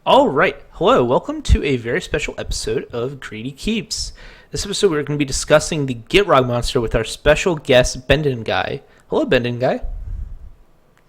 All right. Hello. Welcome to a very special episode of Greedy Keeps. This episode, we're going to be discussing the Gitrog monster with our special guest, Bendon Guy. Hello, Bendon Guy.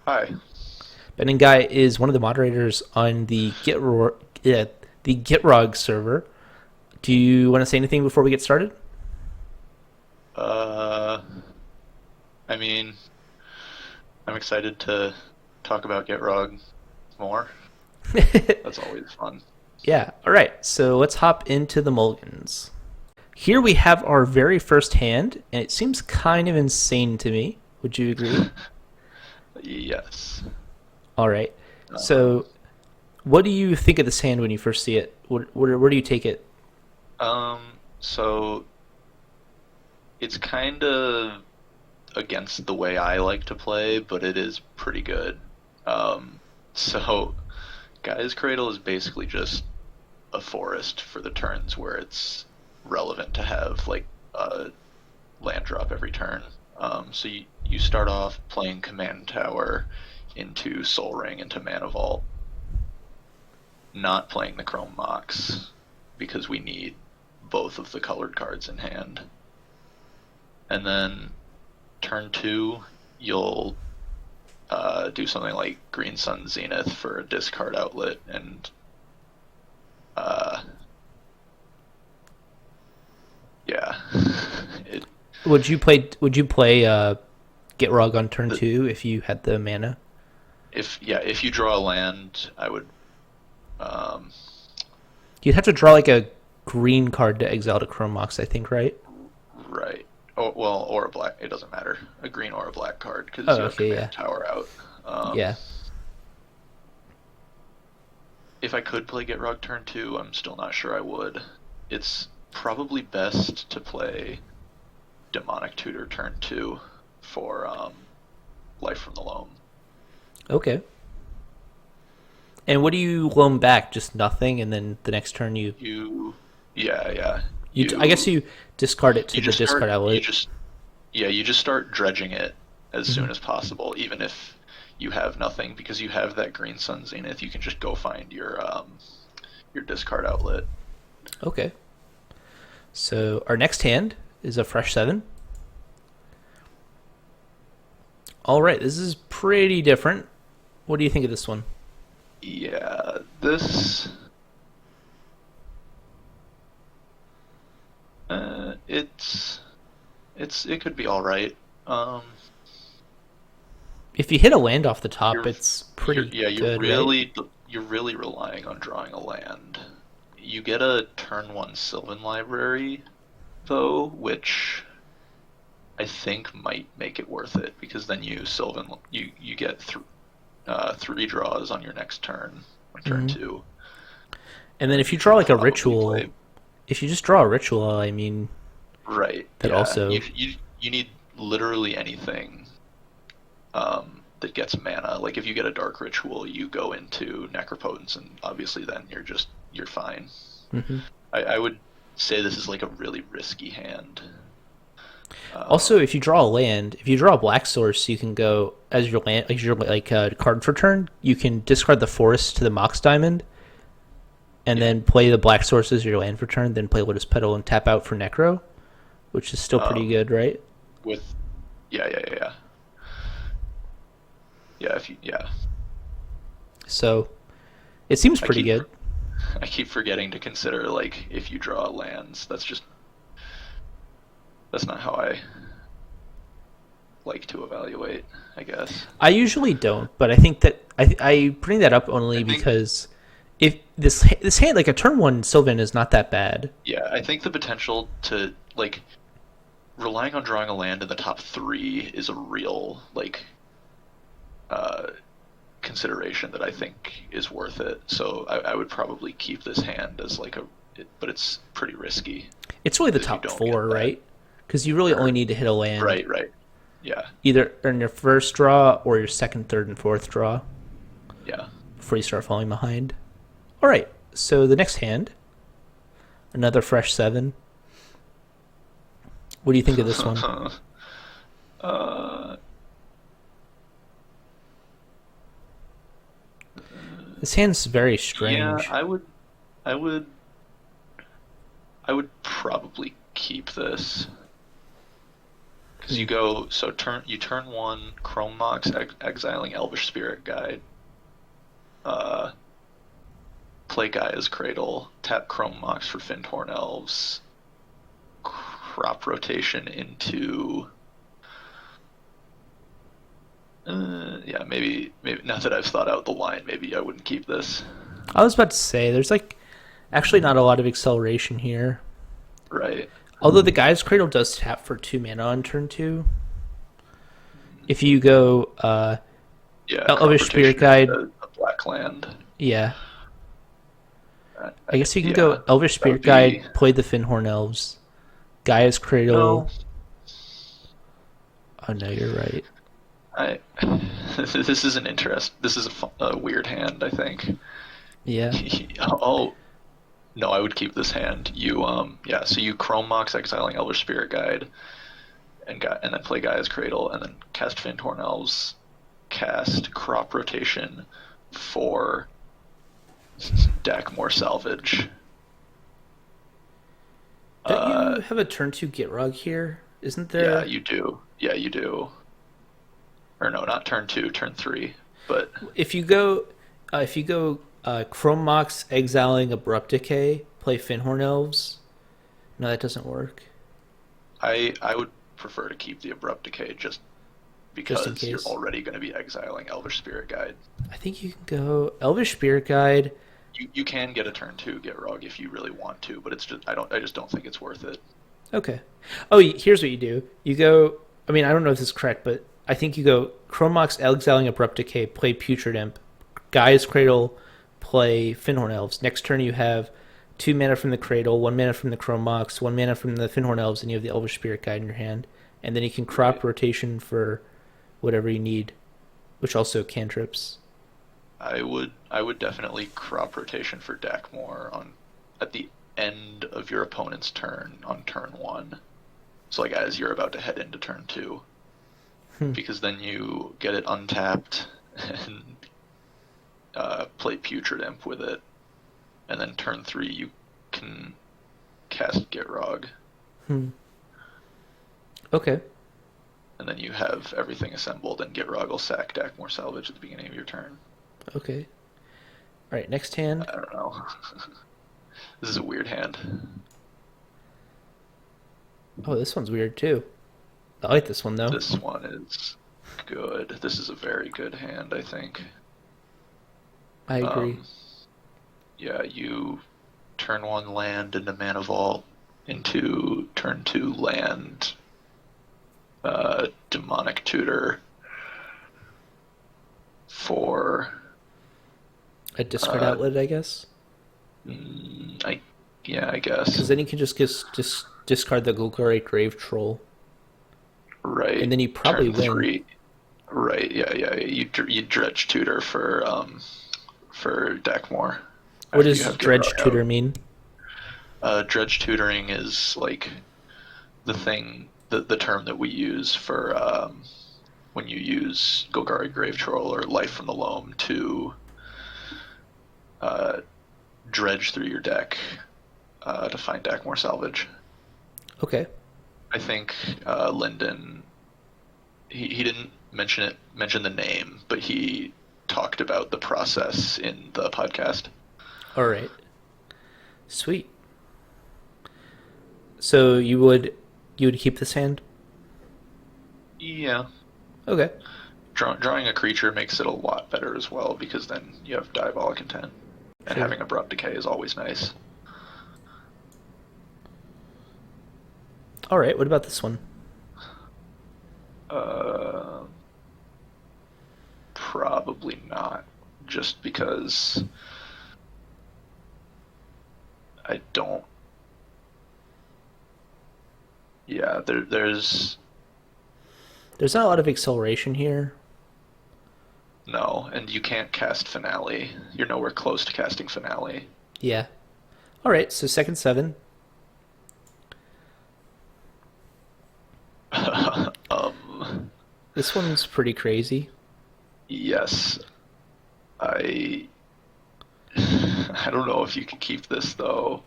Hi. Bendon Guy is one of the moderators on the Gitrog server. Do you want to say anything before we get started? Uh, I mean, I'm excited to talk about Gitrog more. That's always fun. Yeah. All right. So let's hop into the mulligans. Here we have our very first hand, and it seems kind of insane to me. Would you agree? Yes. All right. Um, So, what do you think of this hand when you first see it? Where do you take it? so it's kind of against the way I like to play, but it is pretty good. So Guy's Cradle is basically just a forest for the turns where it's relevant to have like a land drop every turn. So you start off playing Command Tower into Soul Ring into Mana Vault, not playing the Chrome Mox because we need both of the colored cards in hand. And then turn two, you'll do something like Green Sun Zenith for a discard outlet, and uh, yeah, it Would you play Gitrog on turn the, two if you had the mana? if you draw a land, I would um, You'd have to draw like a green card to exile to Chrome Mox, I think, right? right. Oh, well, or a black. It doesn't matter. A green or a black card because Oh, you have okay, yeah, Command Tower out. Um, yeah. if I could play Gitrog turn two, I'm still not sure I would. It's probably best to play Demonic Tutor turn two for Life from the Loam. Okay. And what do you loan back? Just nothing, and then the next turn you You, yeah, yeah. I guess you discard it to You the just discard start. You outlet. just yeah. You just start dredging it as Hmm. soon as possible, even if you have nothing, because you have that Green Sun Zenith. You can just go find your discard outlet. Okay. So our next hand is a fresh seven. All right, this is pretty different. What do you think of this one? Yeah, this it could be all right. Um, If you hit a land off the top, you're it's pretty yeah, good, right? you're really relying on drawing a land. You get a turn one Sylvan Library though, which I think might make it worth it because then you get three draws on your next turn on turn Hmm. two, And and then then if you you draw can like a probably ritual, play if you just draw a ritual, I mean, right. that Yeah, also. you need literally anything that gets mana. Like if you get a dark ritual, you go into Necropotence, and obviously then you're fine. Hmm. I would say this is like a really risky hand. Also, Um, if you draw a land, if you draw a black source, you can go as your land, like your like card for turn. You can discard the forest to the Mox Diamond, and yeah. then play the black source as your land for turn. Then play Lotus Petal and tap out for Necro, which is still pretty Um, good, right? with yeah. Yeah, if you yeah. So it seems I pretty keep good. I keep forgetting to consider like if you draw lands. That's not how I like to evaluate, I guess. I usually don't, but I think that I bring that up I only think because if this hand like a turn one Sylvan is not that bad. yeah, I think the potential to like relying on drawing a land in the top three is a real like uh consideration that I think is worth it. So I would probably keep this hand as like but it's pretty risky It's really the because you top don't get four, that. right? Because you really only Or need to hit a land right. Yeah, either in your first draw or your second, third, and fourth draw yeah. before you start falling behind. All right, so the next hand, another fresh seven. What do you think of this one? uh, This hand's very Yeah, strange. I would, I would probably keep this because Hmm. you go so turn one Chrome Mox exiling Elvish Spirit Guide, uh, play Gaia's Cradle, tap Chrome Mox for Findhorn Elves, crop rotation into. Yeah, maybe now that I've thought out the line, maybe I wouldn't keep this. I was about to say, there's like actually not a lot of acceleration here. Right. Although the Guy's Cradle does tap for 2 mana on turn 2. If you go Yeah, crop Elvish Spirit rotation Guide, into a black land. yeah. I guess you can Yeah, go Elvish that would Spirit be Guide, play the Findhorn Elves, Gaia's no. Cradle. Oh no, you're right. I this is an interest. This is a weird hand. I think. Yeah. Oh no, I would keep this hand. Yeah. So you Chrome Mox exiling Elvish Spirit Guide and then play Gaia's Cradle and then cast Findhorn Elves, cast Crop Rotation for deck more salvage. Don't you Uh, have a turn 2 Gitrog here? Isn't yeah, there? you do. Yeah, you do. Or no, not turn two, turn three. But If you go Chrome Mox exiling Abrupt Decay, play Findhorn Elves. No, that doesn't work. I would prefer to keep the Abrupt Decay just Just in because you're case. already going to be exiling Elvish Spirit Guide. I think you can go Elvish Spirit Guide. You can get a turn two Gitrog if you really want to, but it's just I just don't think it's worth it. Okay. Oh, here's what you do. You go. I mean, I don't know if this is correct, but I think you go Chrome Mox exiling Abrupt Decay, play Putrid Imp, Gaia's Cradle, play Findhorn Elves. Next turn you have 2 mana from the Cradle, 1 mana from the Chrome Mox, 1 mana from the Findhorn Elves, and you have the Elvish Spirit Guide in your hand. And then you can crop Right. rotation for whatever you need, which also cantrips. I would definitely crop rotation for deck more on at the end of your opponent's turn on turn one. So like as you're about to head into turn two, Hmm. because then you get it untapped and play Putrid Imp with it, and then turn three you can cast Gitrog, Hmm. Okay. and then you have everything assembled, and Gitrog will sack deck more salvage at the beginning of your turn. Okay. All right. Next hand. I don't know. This is a weird hand. Oh, this one's weird too. I like this one though. This one is good. This is a very good hand, I think. I agree. Um, yeah, you turn one land into Mana Vault into turn two land, Demonic Tutor for A discard uh, outlet, I guess. I yeah, I Because guess then you can just discard the Golgari Grave Troll, and right. then you probably Turn win. three, right? Yeah. You dredge tutor for Deckmore What after you does have Dredge Gitrog out. Tutor mean? Dredge tutoring is like the term that we use for when you use Golgari Grave Troll or Life from the Loam to uh, dredge through your deck to find deck more salvage. Okay. I think Lyndon he didn't mention the name, but he talked about the process in the podcast. All right. Sweet. So you would keep this hand? Yeah, Okay. drawing a creature makes it a lot better as well because then you have diabolic intent, and Sure. having abrupt decay is always nice. All right. What about this one? Uh, Probably not, just because I don't. Yeah, there's There's not a lot of acceleration here. no, and you can't cast finale. You're nowhere close to casting finale. Yeah. All right. So second 7. um, This one's pretty crazy. yes, I I don't know if you can keep this though.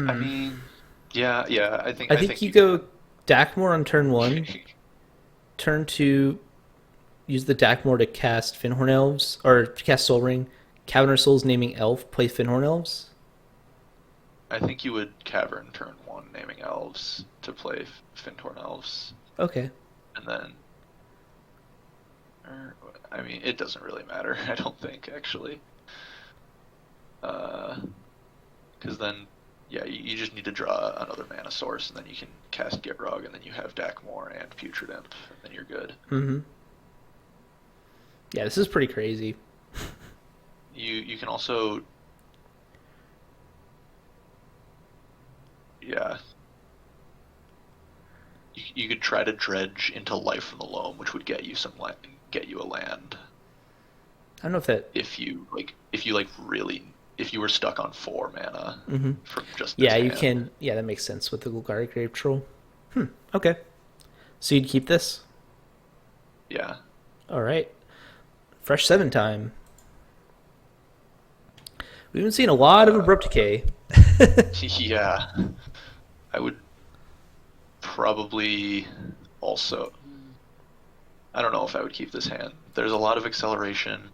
I Hmm. mean, yeah, yeah. I think I I think think you you can. go Dakmor on turn one. Turn two, use the Dakmor to cast Finhorn Elves, or to cast Soul Ring. Cavern of Souls naming Elf, play Finhorn Elves. I think you would Cavern turn one, naming elves to play Fintorn elves, Okay. and then. Or, I mean, it doesn't really matter. I don't think actually. Uh, because then, yeah, you just need to draw another mana source, and then you can cast Gitrog, and then you have Dakmor and Putrid Imp, and then you're good. Mm-hmm. Yeah, this is pretty crazy. You can also, yeah, you could try to dredge into Life from the Loam, which would get you some land, get you a land. I don't know if that. If you were stuck on 4 mana Mm-hmm. from just this Yeah, you hand. can. Yeah, that makes sense with the Golgari Grave Troll. Okay. So you'd keep this? Yeah. All right. Fresh 7 time. We've been seeing a lot of Abrupt Uh, Decay. yeah. I would probably also. I don't know if I would keep this hand. There's a lot of acceleration,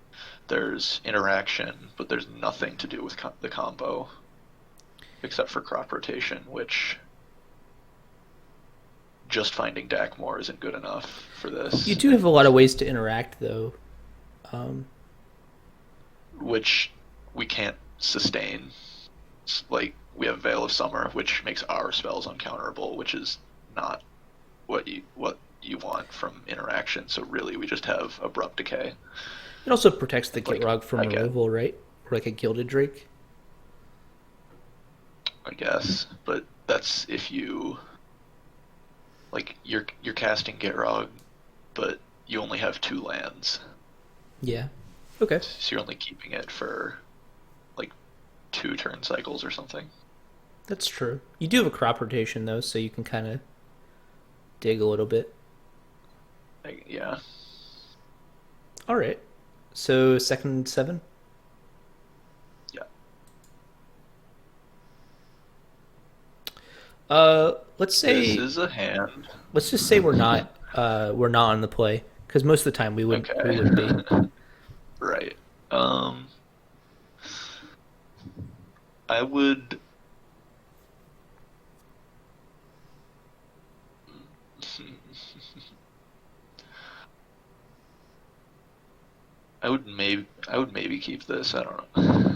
there's interaction, but there's nothing to do with the combo except for crop rotation, which just finding Dakmor isn't good enough for You this, do have a and lot of ways to interact, though. Um, which we can't sustain. Like we have Veil of Summer, which makes our spells uncounterable, which is not what you want from interaction. So really, we just have Abrupt Decay. it also protects the Like Gitrog from I get, removal, right? Or like a Gilded Drake. I guess, but that's if you you're casting Gitrog, but you only have 2 lands, Yeah. Okay. so you're only keeping it for like 2 turn cycles or something. That's true. You do have a crop rotation, though, so you can kind of dig a little bit. Yeah, All right. So second 7. yeah. Let's This say is a hand. let's just say we're not on the play because most of the time we wouldn't be. Okay, right. Um, I would. I would maybe keep this. I don't know.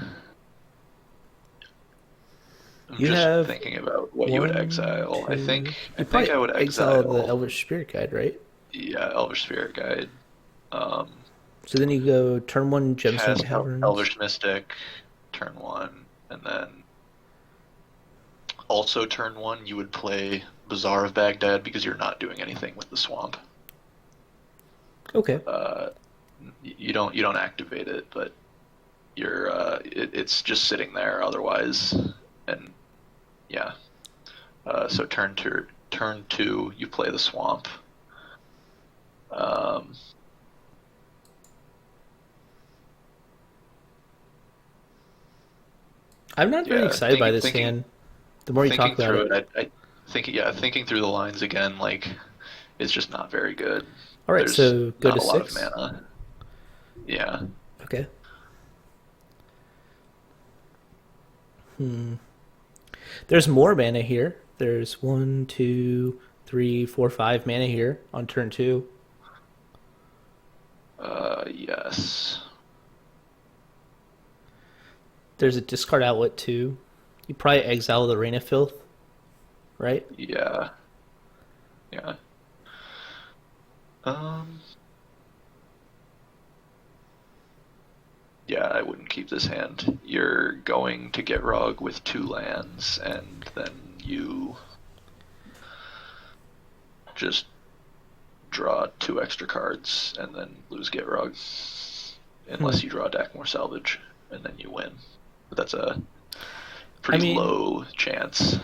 I'm You just have thinking about what you would one, exile. I two. think I You think probably I would exile the exile. Elvish Spirit Guide, right? Yeah, Elvish Spirit Guide. Um, So then you go turn one Gemstone cast Caverns. Elvish Mystic, turn one, and then also turn one you would play Bazaar of Baghdad because you're not doing anything with the swamp. Okay. Uh, you don't activate it, but it's just sitting there otherwise, and yeah. So turn two you play the swamp. Um, I'm not very yeah, excited by this hand. The more you talk thinking about through it. it, I think yeah, thinking through the lines again, like it's just not very good. All right. There's So go not to a lot of 6. mana. Yeah, Okay. Hmm. There's more mana here. There's 1, 2, 3, 4, 5 mana here on turn 2. yes. There's a discard outlet too. You probably exile the Rain of Filth, right? Yeah, yeah. Um, yeah, I wouldn't keep this hand. You're going to get Rog with 2 lands, and then you just draw 2 extra cards and then lose Get Rug. Hmm. Unless you draw Dakmor Salvage, and then you win. But that's a I pretty mean, low chance.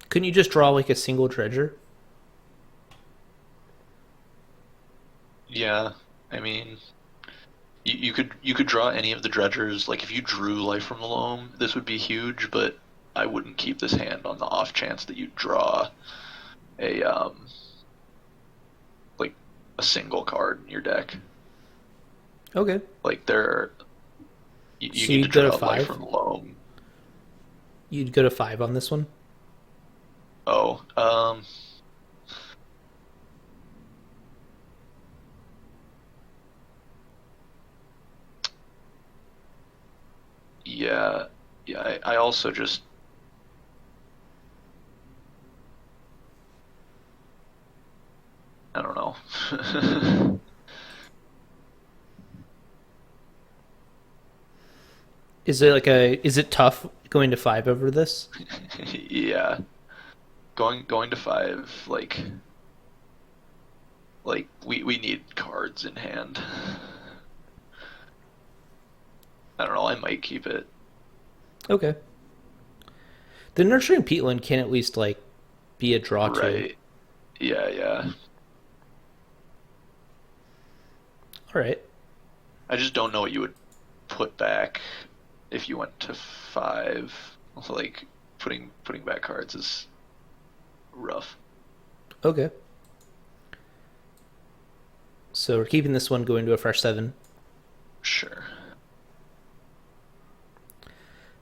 couldn't you just draw like a single Dredger? Yeah, I mean, you could draw any of the dredgers. Like if you drew Life from the Loam, this would be huge, but I wouldn't keep this hand on the off chance that you draw a like a single card in your deck. Okay. Like there, you So need to you'd go to draw Life 5? from the Loam. You'd go to 5 on this one? Oh, yeah, yeah. I also just I don't know. Is it tough going to 5 over this? Yeah, going to 5, like we need cards in hand. I don't know. I might keep it. Okay. The Nurturing Peatland can at least like be a draw too. Right. Yeah, yeah. All right. I just don't know what you would put back if you went to 5. Like putting back cards is rough. Okay. So we're keeping this one going to a fresh 7. Sure.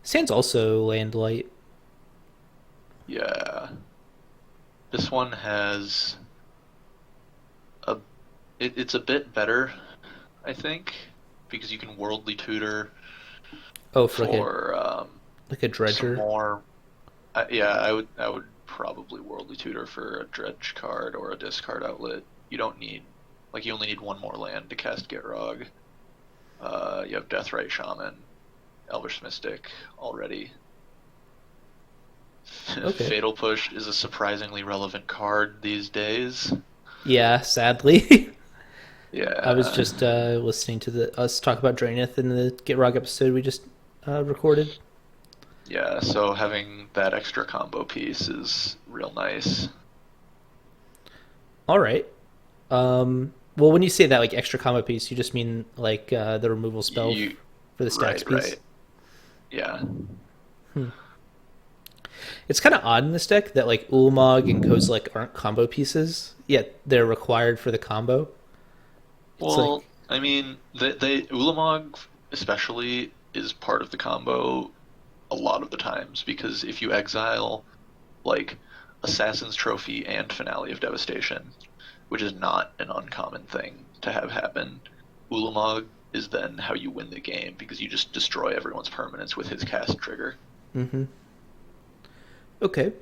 Sand's also land light. Yeah. This one has a it's a bit better, I think, because you can worldly tutor Oh, for for like a some dredger. more. Yeah, I would probably worldly tutor for a dredge card or a discard outlet. You don't need like you only need one more land to cast Gitrog. You have Deathrite Shaman, Elvish Mystic already. Okay. Fatal Push is a surprisingly relevant card these days. Yeah, sadly. I was Yeah, just listening to the us talk about Draenith in the Get Rog episode we just recorded. yeah. So having that extra combo piece is real nice. All right. Well, when you say that like extra combo piece, you just mean like the removal spell You for the stacks right, piece. right. Yeah, Hmm. It's kind of odd in this deck that like Ulamog and Kozilek aren't combo pieces, yet they're required for the combo. It's like, well, I mean, they Ulamog especially is part of the combo a lot of the times because if you exile like Assassin's Trophy and Finale of Devastation, which is not an uncommon thing to have happen, Ulamog is then how you win the game because you just destroy everyone's permanence with his cast trigger. mm-hmm. Okay.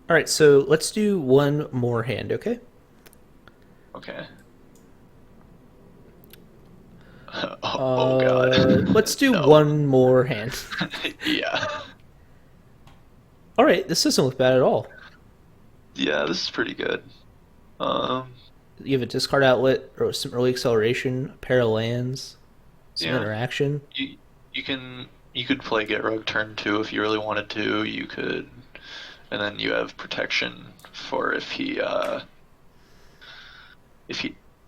All right, so let's do one more hand, okay? Okay. Oh God. Let's do No. one more hand. Yeah. All right, this doesn't look bad at all. Yeah, this is pretty good. Um, You have a discard outlet or some early acceleration, a pair of lands, some yeah. interaction. You could play Get Rogue turn 2 if you really wanted to. You could, and then you have protection for if he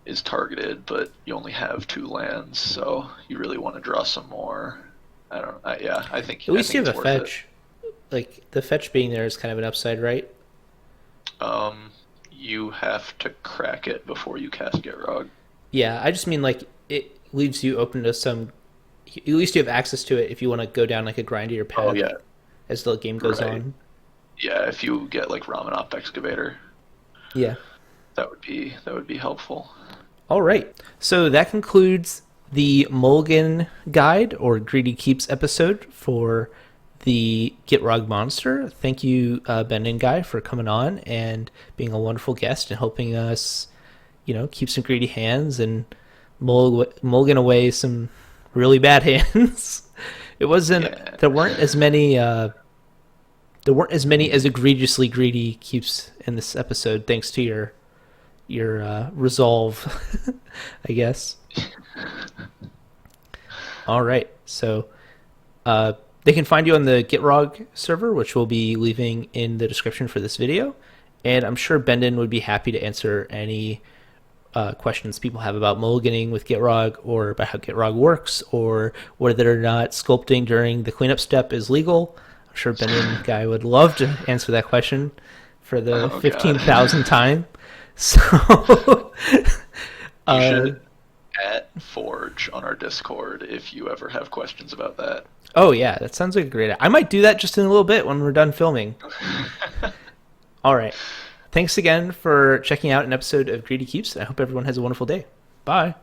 is targeted, but you only have 2 lands, so you really want to draw some more. I don't. Yeah, I think At I least you think have it's a worth it. fetch. Like the fetch being there is kind of an upside, right? You have to crack it before you cast Get Rogue. Yeah, I just mean like it leaves you open to some. At least you have access to it if you want to go down like a grindier Oh path yeah, as the game goes right. on. Yeah, if you get like Ramanop Excavator, Yeah. that would be helpful. All right. So that concludes the Mulligan Guide or Greedy Keeps episode for the Gitrog monster. Thank you, Ben and Guy, for coming on and being a wonderful guest and helping us, keep some greedy hands and mulligan away some really bad hands. It wasn't. Yeah. There weren't as many. There weren't as many as egregiously greedy keeps in this episode, thanks to your resolve, I guess. All right, so they can find you on the Gitrog server, which we'll be leaving in the description for this video, and I'm sure Bendon would be happy to answer any questions people have about mulliganing with Gitrog, or about how Gitrog works, or whether or not sculpting during the cleanup step is legal. I'm sure Benin guy would love to answer that question for the Oh God. 15,000th time. So, You uh, should at Forge on our Discord if you ever have questions about that. oh yeah, that sounds like a great. I might do that just in a little bit when we're done filming. All right. Thanks again for checking out an episode of Greedy Keeps. I hope everyone has a wonderful day. Bye.